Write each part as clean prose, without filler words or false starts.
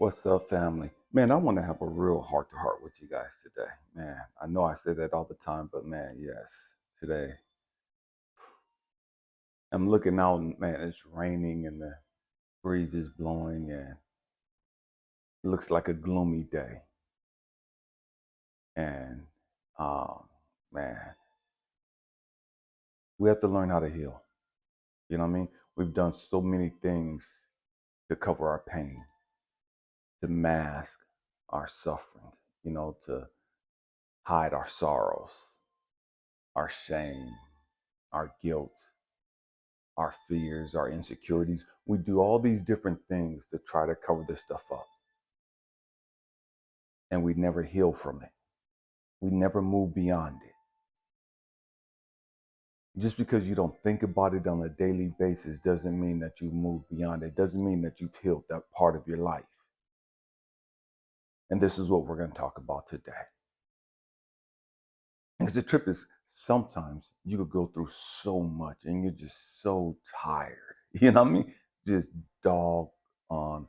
What's up, family? Man, I want to have a real heart to heart with you guys today. Man, I know I say that all the time, but man, yes, today I'm looking out and man, it's raining and the breeze is blowing and it looks like a gloomy day. And um, man, we have to learn how to heal. You know what I mean? We've done so many things to cover our pain, to mask our suffering, to hide our sorrows, our shame, our guilt, our fears, our insecurities. We do all these different things to try to cover this stuff up. And we never heal from it. We never move beyond it. Just because you don't think about it on a daily basis doesn't mean that you move beyond it. Doesn't mean that you've healed that part of your life. And this is what we're going to talk about today. Because the trip is sometimes you could go through so much and you're just so tired. You know what I mean? Just dog on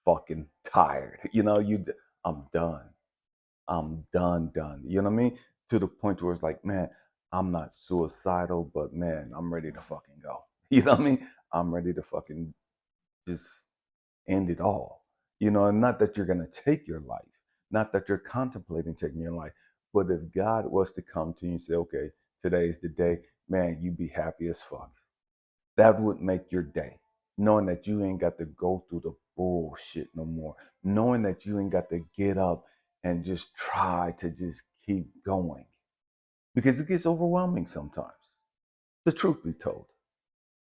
fucking tired. I'm done. I'm done. You know what I mean? To the point where it's like, man, I'm not suicidal, but man, I'm ready to fucking go. You know what I mean? I'm ready to fucking just end it all. And not that you're going to take your life, not that you're contemplating taking your life, but if God was to come to you and say, okay, today's the day, man, you be happy as fuck. That would make your day. Knowing that you ain't got to go through the bullshit no more. Knowing that you ain't got to get up and just try to just keep going. Because it gets overwhelming sometimes. The truth be told.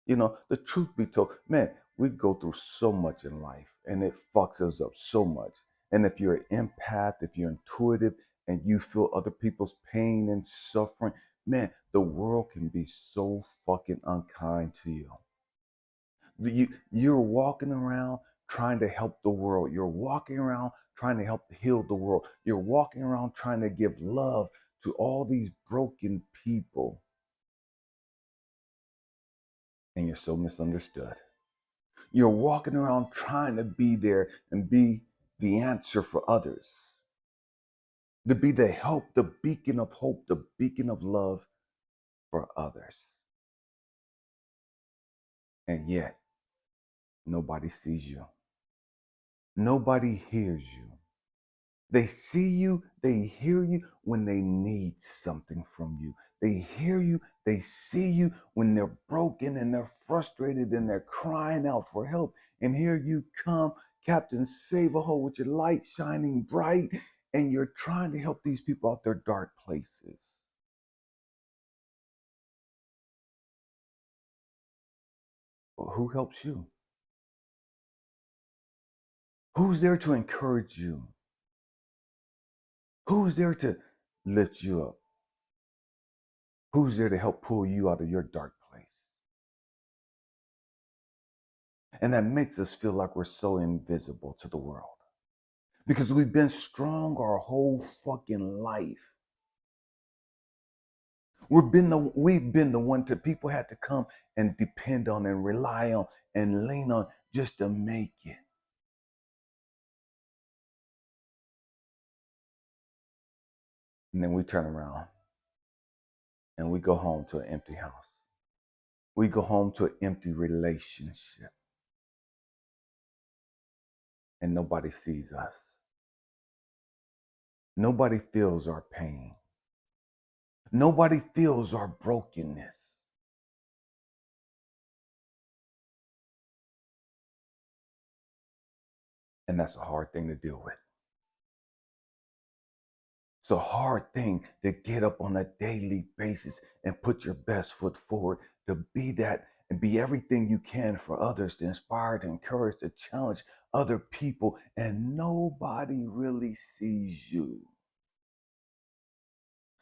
The truth be told, man, we go through so much in life and it fucks us up so much. And if you're an empath, if you're intuitive and you feel other people's pain and suffering, man, the world can be so fucking unkind to you. You're walking around trying to help the world. You're walking around trying to help heal the world. You're walking around trying to give love to all these broken people. And you're so misunderstood. You're walking around trying to be there and be the answer for others, to be the help, the beacon of hope, the beacon of love for others. And yet, nobody sees you. Nobody hears you. They see you, they hear you when they need something from you. They hear you, they see you when they're broken and they're frustrated and they're crying out for help. And here you come, Captain Save-A-Ho, with your light shining bright, and you're trying to help these people out their dark places. But who helps you? Who's there to encourage you? Who's there to lift you up? Who's there to help pull you out of your dark place? And that makes us feel like we're so invisible to the world because we've been strong our whole fucking life. We've been the one that people had to come and depend on and rely on and lean on just to make it. And then we turn around and we go home to an empty house. We go home to an empty relationship and nobody sees us. Nobody feels our pain. Nobody feels our brokenness. And that's a hard thing to deal with. It's a hard thing to get up on a daily basis and put your best foot forward, to be that and be everything you can for others, to inspire, to encourage, to challenge other people, and nobody really sees you.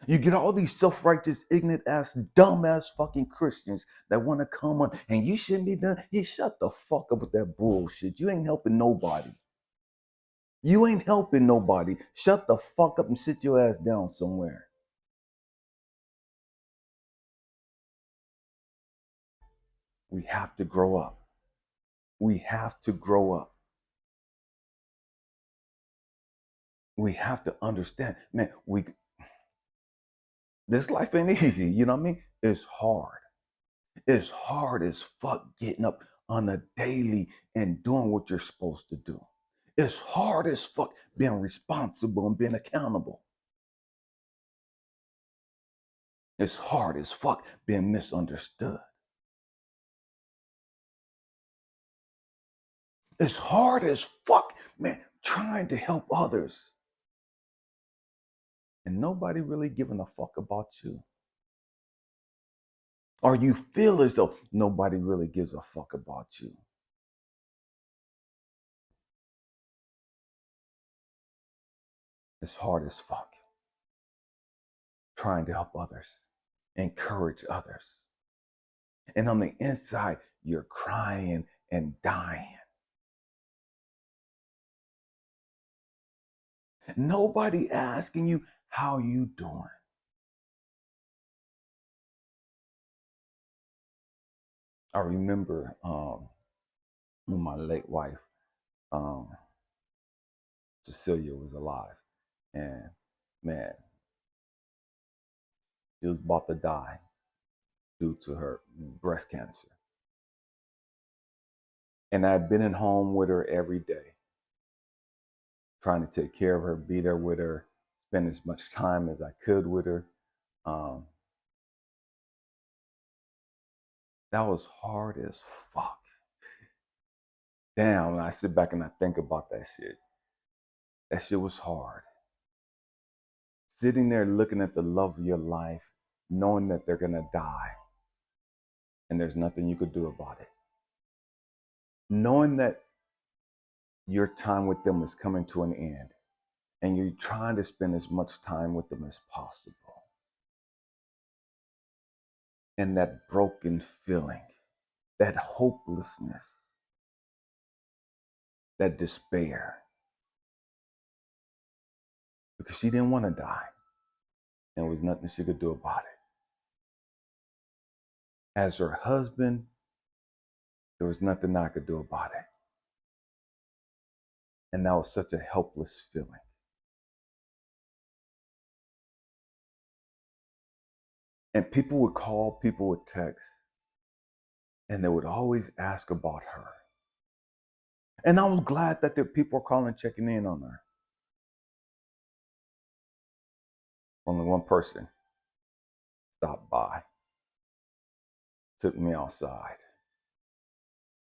You get all these self-righteous, ignorant ass, dumbass fucking Christians that want to come on and you shouldn't be done. You shut the fuck up with that bullshit. You ain't helping nobody. You ain't helping nobody. Shut the fuck up and sit your ass down somewhere. We have to grow up. We have to grow up. we have to understand, man, this life ain't easy, you know what I mean? It's hard. It's hard as fuck getting up on a daily and doing what you're supposed to do. It's hard as fuck being responsible and being accountable. It's hard as fuck being misunderstood. It's hard as fuck, man, trying to help others and nobody really giving a fuck about you. Or you feel as though nobody really gives a fuck about you. It's hard as fuck trying to help others, encourage others. And on the inside, you're crying and dying. Nobody asking you how you doing. I remember when my late wife, um, Cecilia, was alive. And man, she was about to die due to her breast cancer. And I'd been at home with her every day, trying to take care of her, be there with her, spend as much time as I could with her. Um, that was hard as fuck. Damn, when I sit back and I think about that shit was hard. Sitting there looking at the love of your life, knowing that they're gonna die, and there's nothing you could do about it. Knowing that your time with them is coming to an end, and you're trying to spend as much time with them as possible. And that broken feeling, that hopelessness, that despair, because she didn't want to die, and there was nothing she could do about it. As her husband, there was nothing I could do about it. And that was such a helpless feeling. And people would call, people would text, and they would always ask about her. And I was glad that there people were calling, checking in on her. Only one person stopped by, took me outside,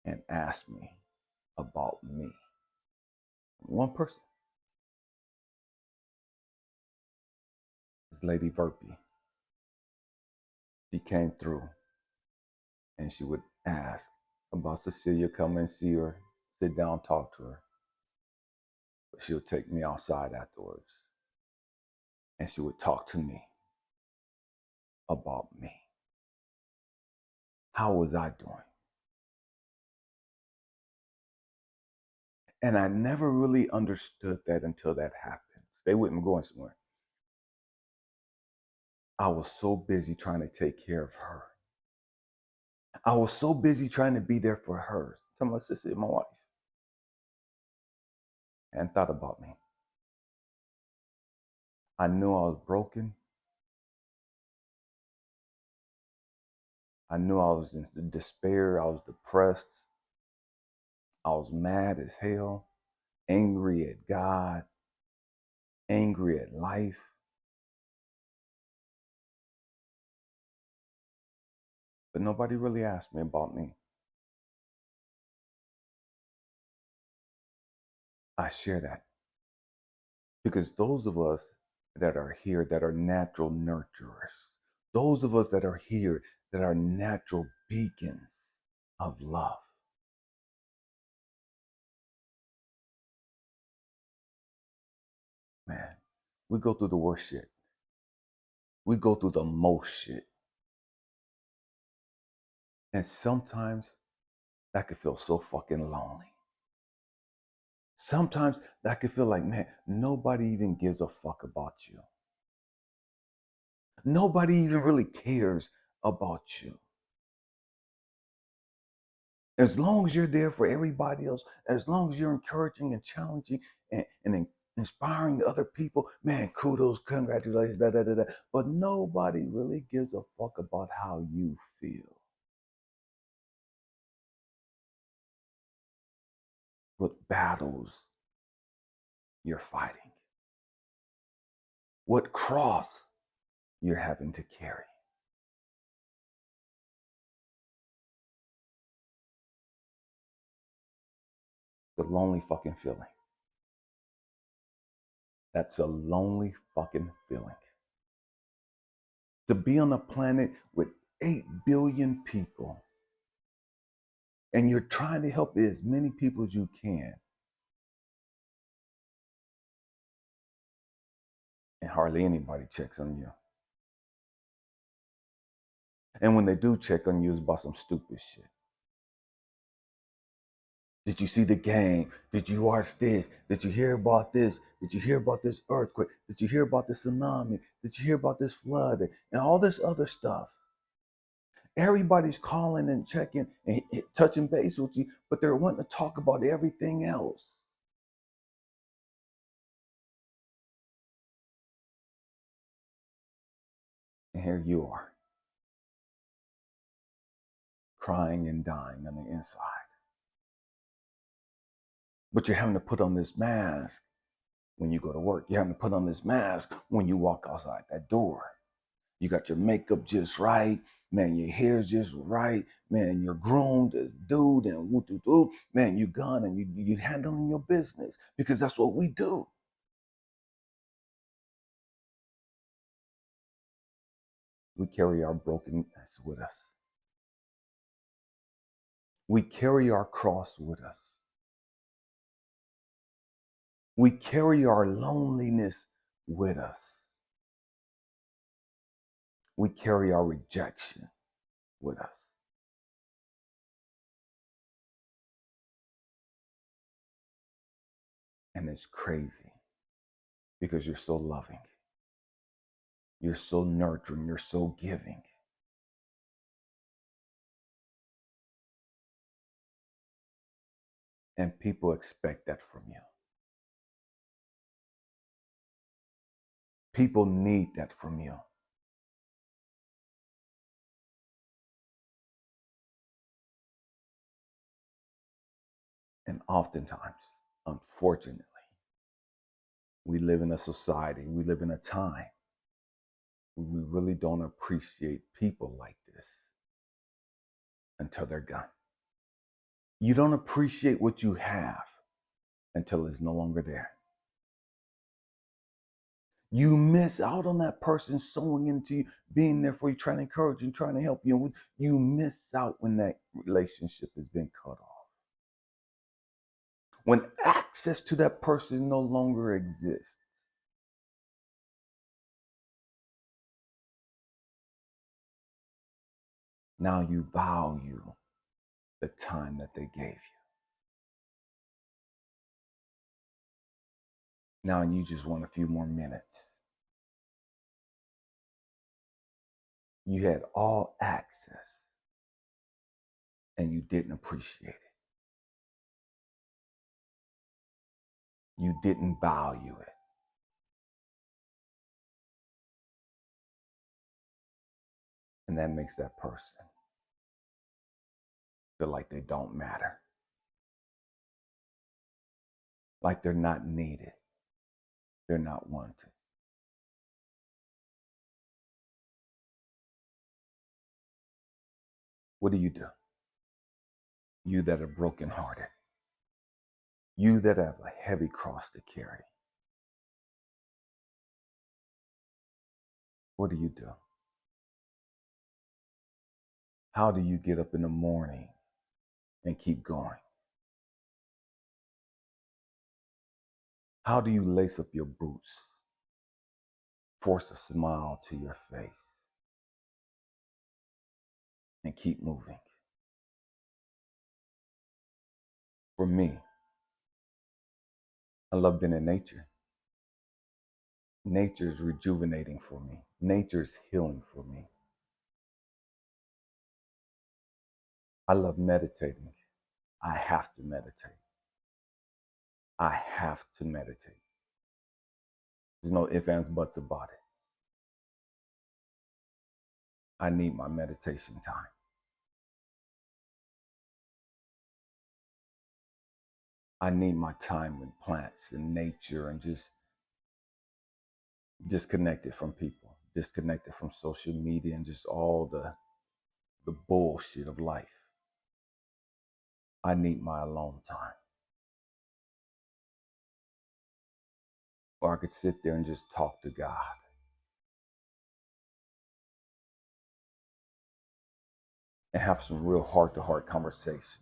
and asked me about me. One person. This Lady Verpy. She came through and she would ask about Cecilia, come and see her, sit down, talk to her. But she would take me outside afterwards and she would talk to me about me. How was I doing? And I never really understood that until that happened. Stay with me, going somewhere. I was so busy trying to take care of her. I was so busy trying to be there for her. Tell my sister, my wife, and thought about me. I knew I was broken. I knew I was in despair. I was depressed. I was mad as hell, angry at God, angry at life. But nobody really asked me about me. I share that because those of us that are here that are natural nurturers, those of us that are here that are natural beacons of love, man, we go through the worst shit. We go through the most shit. And sometimes that could feel so fucking lonely. Sometimes that could feel like, man, nobody even gives a fuck about you. Nobody even really cares about you. As long as you're there for everybody else, as long as you're encouraging and challenging and inspiring other people, man, kudos, congratulations, da da da da. But nobody really gives a fuck about how you feel. What battles you're fighting, what cross you're having to carry. It's a lonely fucking feeling. That's a lonely fucking feeling. To be on a planet with 8 billion people and you're trying to help as many people as you can, and hardly anybody checks on you. And when they do check on you, it's about some stupid shit. Did you see the game? Did you watch this? Did you hear about this? Did you hear about this earthquake? Did you hear about the tsunami? Did you hear about this flood? And all this other stuff. Everybody's calling and checking and touching base with you, but they're wanting to talk about everything else. And here you are, crying and dying on the inside. But you're having to put on this mask when you go to work. You're having to put on this mask when you walk outside that door. You got your makeup just right, man. Your hair's just right, man. You're groomed as dude and woo doo doo, man. You gone and you handling your business because that's what we do. We carry our brokenness with us. We carry our cross with us. We carry our loneliness with us. We carry our rejection with us. And it's crazy because you're so loving. You're so nurturing. You're so giving. And people expect that from you. People need that from you. And oftentimes, unfortunately, we live in a society, we live in a time where we really don't appreciate people like this until they're gone. You don't appreciate what you have until it's no longer there. You miss out on that person sewing into you, being there for you, trying to encourage you, trying to help you. You miss out when that relationship has been cut off. When access to that person no longer exists. Now you value the time that they gave you. Now you just want a few more minutes. You had all access and you didn't appreciate it. You didn't value it. And that makes that person feel like they don't matter. Like they're not needed. They're not wanted. What do? You that are brokenhearted. You that have a heavy cross to carry. What do? How do you get up in the morning and keep going? How do you lace up your boots, force a smile to your face, and keep moving? For me, I love being in nature. Nature is rejuvenating for me. Nature is healing for me. I love meditating. I have to meditate. I have to meditate. There's no ifs, ands, buts about it. I need my meditation time. I need my time with plants and nature and just disconnected from people, disconnected from social media and just all the bullshit of life. I need my alone time. Or I could sit there and just talk to God. And have some real heart-to-heart conversations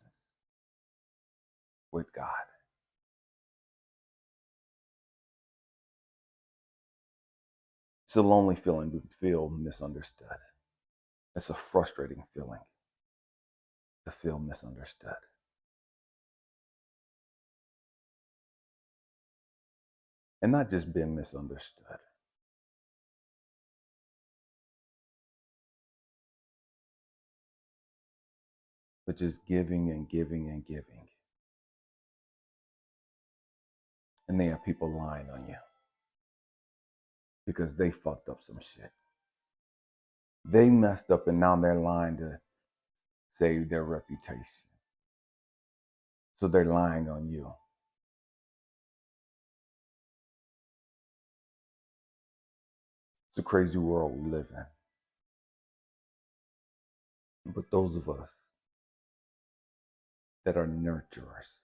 with God. It's a lonely feeling to feel misunderstood. It's a frustrating feeling to feel misunderstood. And not just being misunderstood, but just giving and giving and giving. And they have people lying on you because they fucked up some shit. They messed up and now they're lying to save their reputation. So they're lying on you. It's a crazy world we live in. But those of us that are nurturers,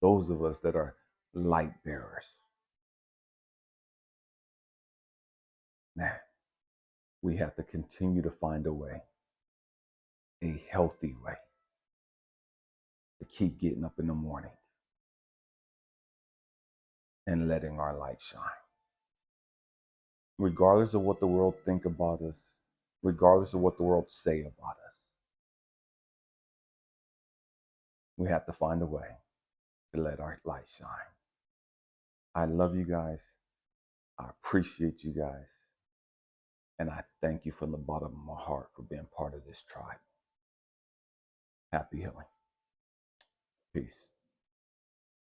those of us that are light bearers, man, we have to continue to find a way, a healthy way, to keep getting up in the morning and letting our light shine. Regardless of what the world think about us, regardless of what the world say about us, we have to find a way to let our light shine. I love you guys. I appreciate you guys. And I thank you from the bottom of my heart for being part of this tribe. Happy healing. Peace.